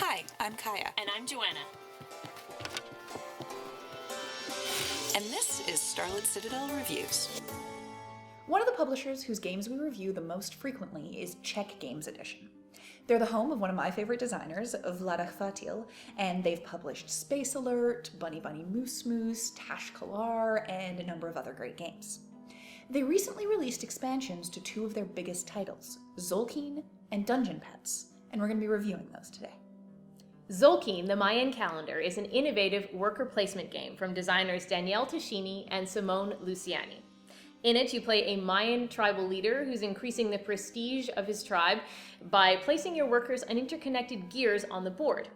Hi, I'm Kaya. And I'm Joanna. And this is Starlit Citadel Reviews. One of the publishers whose games we review the most frequently is Czech Games Edition. They're the home of one of my favorite designers, Vlada Chvátil, and they've published Space Alert, Bunny Bunny Moose Moose, Tash Kalar, and a number of other great games. They recently released expansions to two of their biggest titles, Tzolk'in and Dungeon Petz, and we're going to be reviewing those today. Tzolk'in, the Mayan Calendar, is an innovative worker placement game from designers Daniele Tascini and Simone Luciani. In it, you play a Mayan tribal leader who's increasing the prestige of his tribe by placing your workers on interconnected gears on the board.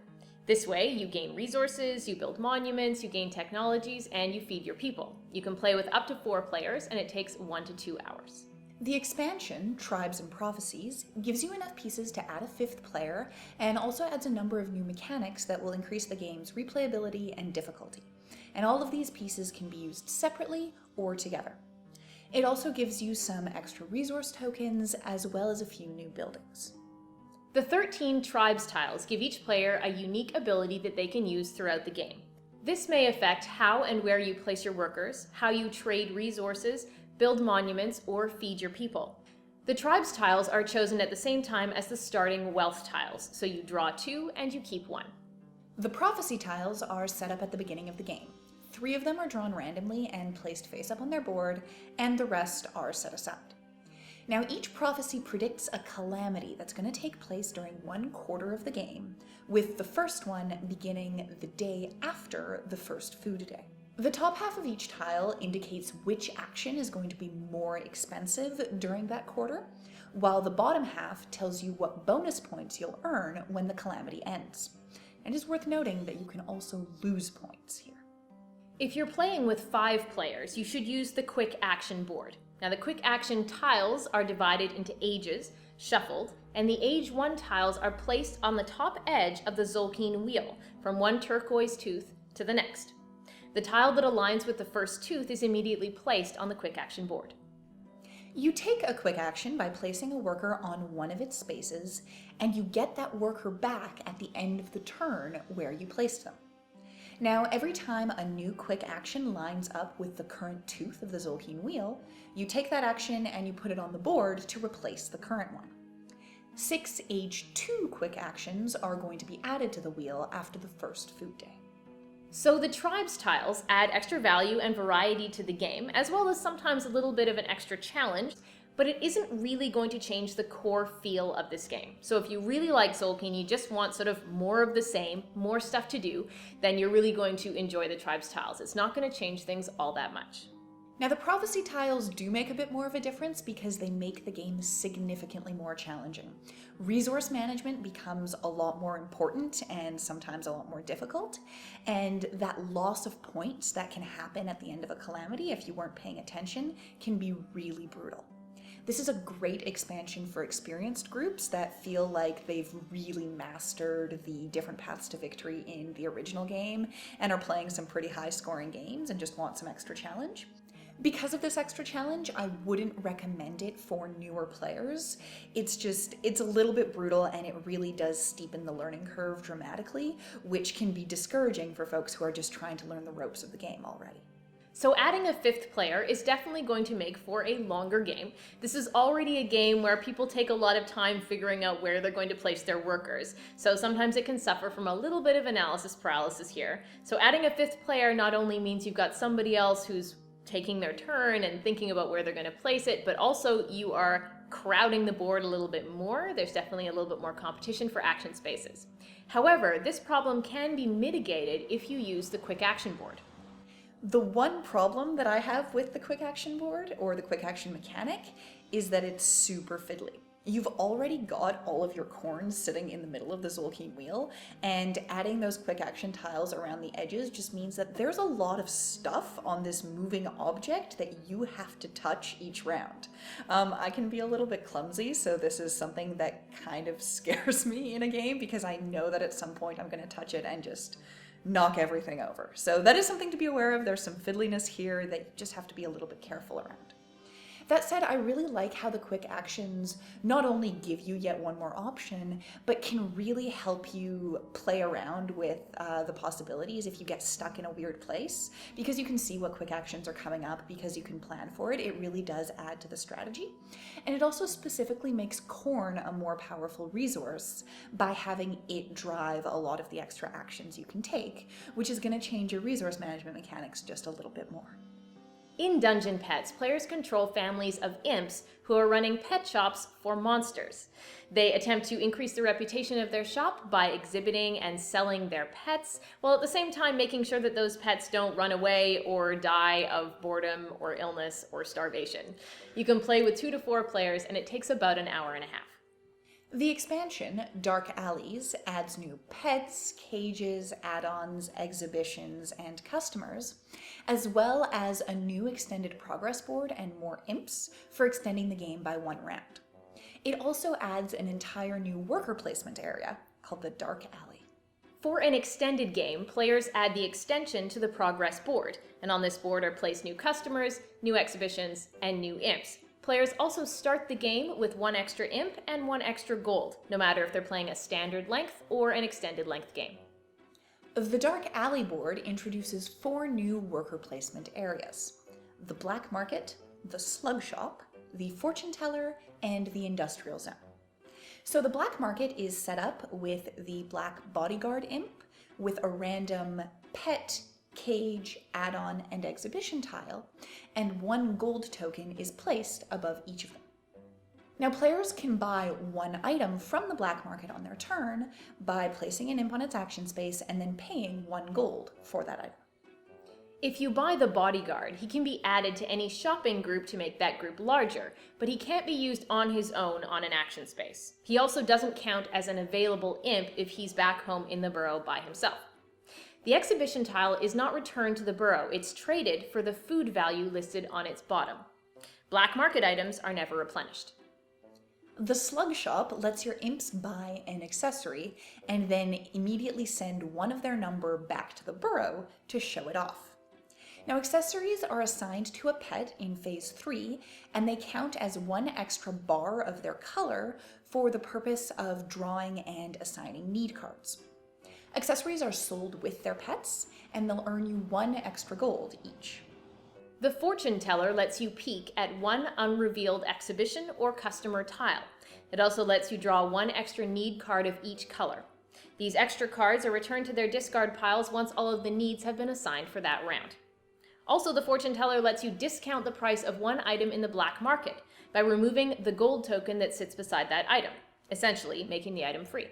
This way, you gain resources, you build monuments, you gain technologies, and you feed your people. You can play with up to 4 players, and it takes 1 to 2 hours. The expansion, Tribes and Prophecies, gives you enough pieces to add a 5th player, and also adds a number of new mechanics that will increase the game's replayability and difficulty. And all of these pieces can be used separately or together. It also gives you some extra resource tokens, as well as a few new buildings. The 13 tribes tiles give each player a unique ability that they can use throughout the game. This may affect how and where you place your workers, how you trade resources, build monuments, or feed your people. The tribes tiles are chosen at the same time as the starting wealth tiles, so you draw 2 and you keep 1. The prophecy tiles are set up at the beginning of the game. 3 of them are drawn randomly and placed face up on their board, and the rest are set aside. Now, each prophecy predicts a calamity that's going to take place during 1/4 of the game, with the first one beginning the day after the first food day. The top half of each tile indicates which action is going to be more expensive during that quarter, while the bottom half tells you what bonus points you'll earn when the calamity ends. And it is worth noting that you can also lose points here. If you're playing with 5 players, you should use the quick action board. Now, the quick action tiles are divided into ages, shuffled, and the age 1 tiles are placed on the top edge of the Tzolk'in wheel, from one turquoise tooth to the next. The tile that aligns with the first tooth is immediately placed on the quick action board. You take a quick action by placing a worker on one of its spaces, and you get that worker back at the end of the turn where you placed them. Now, every time a new quick action lines up with the current tooth of the Tzolk'in wheel, you take that action and you put it on the board to replace the current one. 6 age 2 quick actions are going to be added to the wheel after the first food day. So the tribes tiles add extra value and variety to the game, as well as sometimes a little bit of an extra challenge, but it isn't really going to change the core feel of this game. So if you really like Tzolk'in, you just want sort of more of the same, more stuff to do, then you're really going to enjoy the tribes tiles. It's not going to change things all that much. Now, the prophecy tiles do make a bit more of a difference because they make the game significantly more challenging. Resource management becomes a lot more important and sometimes a lot more difficult, and that loss of points that can happen at the end of a calamity if you weren't paying attention can be really brutal. This is a great expansion for experienced groups that feel like they've really mastered the different paths to victory in the original game and are playing some pretty high-scoring games and just want some extra challenge. Because of this extra challenge, I wouldn't recommend it for newer players. It's a little bit brutal, and it really does steepen the learning curve dramatically, which can be discouraging for folks who are just trying to learn the ropes of the game already. So adding a 5th player is definitely going to make for a longer game. This is already a game where people take a lot of time figuring out where they're going to place their workers. So sometimes it can suffer from a little bit of analysis paralysis here. So adding a 5th player not only means you've got somebody else who's taking their turn and thinking about where they're going to place it, but also you are crowding the board a little bit more. There's definitely a little bit more competition for action spaces. However, this problem can be mitigated if you use the quick action board. The one problem that I have with the quick action board, or the quick action mechanic, is that it's super fiddly. You've already got all of your corn sitting in the middle of the Tzolk'in wheel, and adding those quick action tiles around the edges just means that there's a lot of stuff on this moving object that you have to touch each round. I can be a little bit clumsy, so this is something that kind of scares me in a game because I know that at some point I'm going to touch it and just knock everything over. So that is something to be aware of. There's some fiddliness here that you just have to be a little bit careful around. That said, I really like how the quick actions not only give you yet one more option, but can really help you play around with the possibilities if you get stuck in a weird place. Because you can see what quick actions are coming up, because you can plan for it, it really does add to the strategy. And it also specifically makes corn a more powerful resource by having it drive a lot of the extra actions you can take, which is going to change your resource management mechanics just a little bit more. In Dungeon Petz, players control families of imps who are running pet shops for monsters. They attempt to increase the reputation of their shop by exhibiting and selling their pets, while at the same time making sure that those pets don't run away or die of boredom or illness or starvation. You can play with 2 to 4 players, and it takes about an hour and a half. The expansion, Dark Alleys, adds new pets, cages, add-ons, exhibitions, and customers, as well as a new extended progress board and more imps for extending the game by 1 round. It also adds an entire new worker placement area called the Dark Alley. For an extended game, players add the extension to the progress board, and on this board are placed new customers, new exhibitions, and new imps. Players also start the game with 1 extra imp and 1 extra gold, no matter if they're playing a standard length or an extended length game. The Dark Alley board introduces 4 new worker placement areas: the Black Market, the Slug Shop, the Fortune Teller, and the Industrial Zone. So the Black Market is set up with the Black Bodyguard imp, with a random pet, cage, add-on, and exhibition tile, and 1 gold token is placed above each of them. Now, players can buy 1 item from the Black Market on their turn by placing an imp on its action space and then paying 1 gold for that item. If you buy the Bodyguard, he can be added to any shopping group to make that group larger, but he can't be used on his own on an action space. He also doesn't count as an available imp if he's back home in the burrow by himself. The exhibition tile is not returned to the burrow, it's traded for the food value listed on its bottom. Black market items are never replenished. The Slug Shop lets your imps buy an accessory and then immediately send 1 of their number back to the burrow to show it off. Now, accessories are assigned to a pet in Phase 3, and they count as 1 extra bar of their color for the purpose of drawing and assigning need cards. Accessories are sold with their pets, and they'll earn you 1 extra gold each. The Fortune Teller lets you peek at 1 unrevealed exhibition or customer tile. It also lets you draw 1 extra need card of each color. These extra cards are returned to their discard piles once all of the needs have been assigned for that round. Also, the Fortune Teller lets you discount the price of 1 item in the black market by removing the gold token that sits beside that item, essentially making the item free.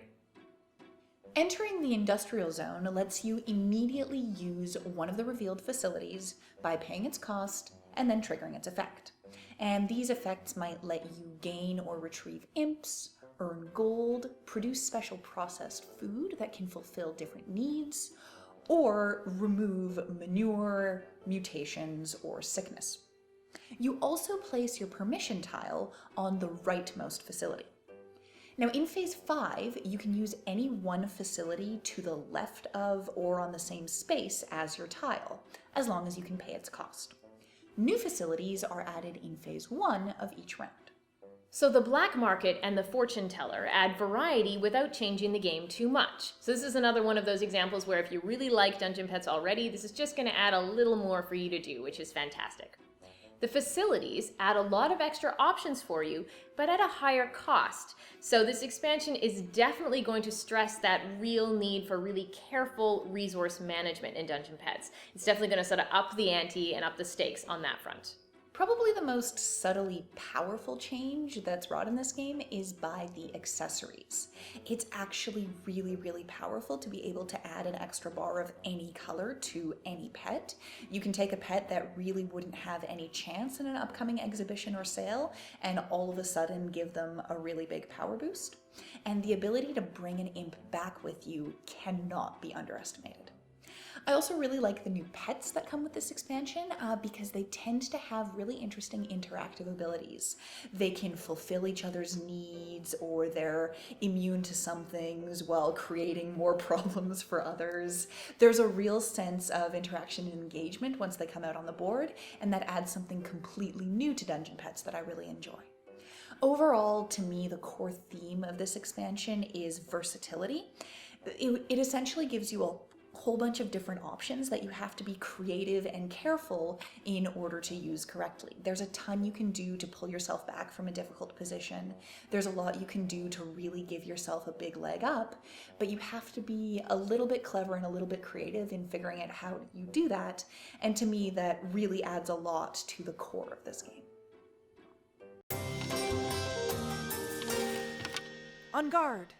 Entering the Industrial Zone lets you immediately use 1 of the revealed facilities by paying its cost and then triggering its effect. And these effects might let you gain or retrieve imps, earn gold, produce special processed food that can fulfill different needs, or remove manure, mutations, or sickness. You also place your permission tile on the rightmost facility. Now, in Phase 5, you can use any 1 facility to the left of or on the same space as your tile, as long as you can pay its cost. New facilities are added in Phase 1 of each round. So the Black Market and the Fortune Teller add variety without changing the game too much. So this is another one of those examples where if you really like Dungeon Petz already, this is just going to add a little more for you to do, which is fantastic. The facilities add a lot of extra options for you, but at a higher cost. So this expansion is definitely going to stress that real need for really careful resource management in Dungeon Petz. It's definitely going to sort of up the ante and up the stakes on that front. Probably the most subtly powerful change that's brought in this game is by the accessories. It's actually really, really powerful to be able to add an extra bar of any color to any pet. You can take a pet that really wouldn't have any chance in an upcoming exhibition or sale and all of a sudden give them a really big power boost. And the ability to bring an imp back with you cannot be underestimated. I also really like the new pets that come with this expansion because they tend to have really interesting interactive abilities. They can fulfill each other's needs, or they're immune to some things while creating more problems for others. There's a real sense of interaction and engagement once they come out on the board, and that adds something completely new to Dungeon Pets that I really enjoy. Overall, to me, the core theme of this expansion is versatility. It essentially gives you a whole bunch of different options that you have to be creative and careful in order to use correctly. There's a ton you can do to pull yourself back from a difficult position. There's a lot you can do to really give yourself a big leg up, but you have to be a little bit clever and a little bit creative in figuring out how you do that. And to me, that really adds a lot to the core of this game. On guard!